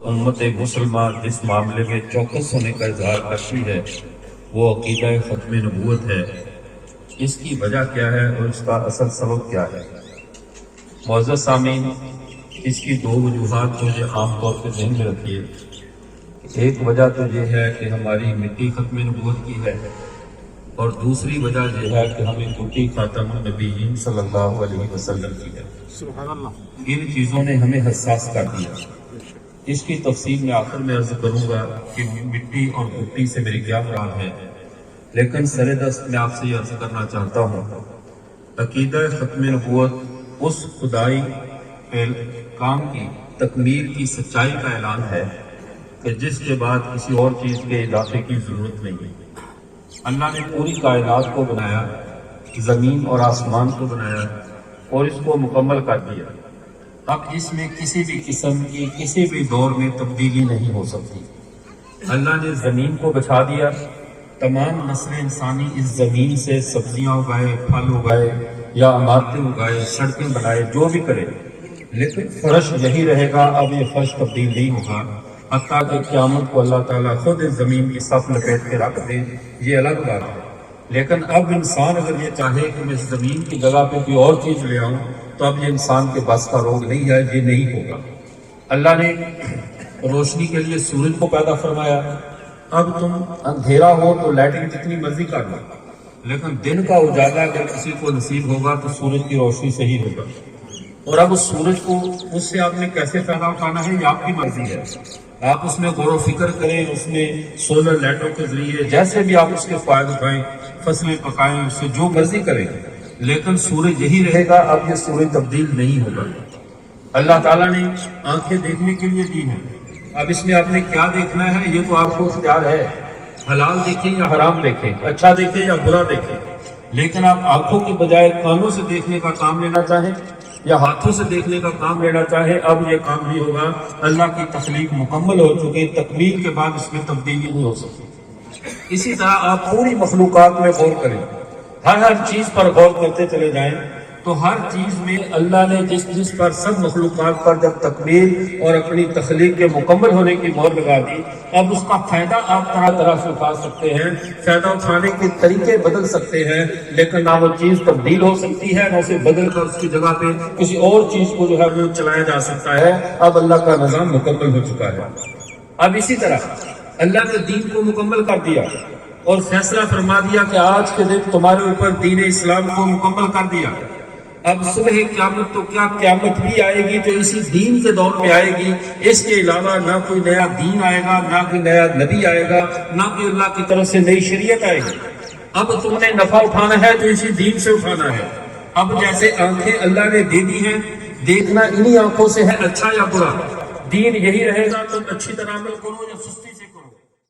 امت مسلمان جس معاملے میں چوکس ہونے کا اظہار کرتی ہے وہ عقیدہ ختم نبوت ہے۔ اس کی وجہ کیا ہے اور اس کا اصل سبب کیا ہے؟ معزز سامعین، اس کی دو وجوہات مجھے عام طور پہ ذہن میں رکھیے۔ ایک وجہ تو یہ ہے کہ ہماری مٹی ختم نبوت کی ہے، اور دوسری وجہ یہ ہے کہ ہمیں مٹی خاتم النبیین صلی اللہ علیہ وسلم کی ہے۔ ان چیزوں نے ہمیں حساس کر دیا۔ اس کی تفصیل میں آخر میں عرض کروں گا کہ مٹی اور مٹی سے میری کیا مراد ہے، لیکن سر دست میں آپ سے یہ عرض کرنا چاہتا ہوں، عقیدہ ختم نبوت اس خدائی کام کی تکمیل کی سچائی کا اعلان ہے کہ جس کے بعد کسی اور چیز کے اضافے کی ضرورت نہیں ہے۔ اللہ نے پوری کائنات کو بنایا، زمین اور آسمان کو بنایا اور اس کو مکمل کر دیا۔ اب اس میں کسی بھی قسم کی کسی بھی دور میں تبدیلی نہیں ہو سکتی۔ اللہ نے زمین کو بچھا دیا، تمام نسل انسانی اس زمین سے سبزیاں اگائے، پھل اگائے یا عمارتیں اگائے، سڑکیں بنائے، جو بھی کرے، لیکن فرش یہی رہے گا۔ اب یہ فرش تبدیل نہیں ہوگا حتیٰ کہ قیامت کو اللہ تعالیٰ خود اس زمین کی صف لپیٹ کے رکھ دے، یہ الگ بات ہے۔ لیکن اب انسان اگر یہ چاہے کہ میں اس زمین کی جگہ پہ کوئی اور چیز لے آؤں تو اب یہ انسان کے بس کا روگ نہیں ہے، یہ نہیں ہوگا۔ اللہ نے روشنی کے لیے سورج کو پیدا فرمایا۔ اب تم اندھیرا ہو تو لائٹنگ جتنی مرضی کر لو، لیکن دن کا اجالا اگر کسی کو نصیب ہوگا تو سورج کی روشنی سے ہی ہوگا۔ اور اب اس سورج کو اس سے آپ نے کیسے فائدہ اٹھانا ہے یہ آپ کی مرضی ہے۔ آپ اس میں غور و فکر کریں، اس میں سولر لائٹوں کے ذریعے جیسے بھی آپ اس کے فائدہ اٹھائیں، فصلیں پکائیں، اس سے جو مرضی کریں، لیکن سورج یہی رہے گا۔ اب یہ سورج تبدیل نہیں ہوگا۔ اللہ تعالیٰ نے آنکھیں دیکھنے کے لیے دی ہیں، اب اس میں آپ نے کیا دیکھنا ہے یہ تو آپ کو اختیار ہے۔ حلال دیکھیں یا حرام دیکھیں، اچھا دیکھیں یا برا دیکھیں، لیکن آپ آنکھوں کی بجائے کانوں سے دیکھنے کا کام لینا چاہیں یا ہاتھوں سے دیکھنے کا کام لینا چاہے، اب یہ کام نہیں ہوگا۔ اللہ کی تخلیق مکمل ہو چکی، تکمیل کے بعد اس میں تبدیلی نہیں ہو سکتی۔ اسی طرح آپ پوری مخلوقات میں غور کریں، ہر چیز پر غور کرتے چلے جائیں تو ہر چیز میں اللہ نے جس پر سب مخلوقات پر جب تکمیل اور اپنی تخلیق کے مکمل ہونے کی مہر لگا دی، اب اس کا فائدہ آپ طرح طرح سے اٹھا سکتے ہیں، فائدہ اٹھانے کے طریقے بدل سکتے ہیں، لیکن نہ وہ چیز تبدیل ہو سکتی ہے، نہ اسے بدل کر اس کی جگہ پہ کسی اور چیز کو جو ہے وہ چلایا جا سکتا ہے۔ اب اللہ کا نظام مکمل ہو چکا ہے۔ اب اسی طرح اللہ نے دین کو مکمل کر دیا اور فیصلہ فرما دیا کہ آج کے دن تمہارے اوپر دین اسلام کو مکمل کر دیا۔ اب صبح قیامت تو کیا قیامت بھی آئے گی جو اسی دین کے دور میں آئے گی، اس کے علاوہ نہ کوئی نیا دین آئے گا، نہ کوئی نیا نبی آئے گا، نہ کوئی اللہ کی طرف سے نئی شریعت آئے گی۔ اب تم نے نفع اٹھانا ہے تو اسی دین سے اٹھانا ہے۔ اب جیسے آنکھیں اللہ نے دے دی ہیں، دیکھنا انہی آنکھوں سے ہے، اچھا یا برا۔ دین یہی رہے گا، تم اچھی طرح عمل کرو یا سستی سے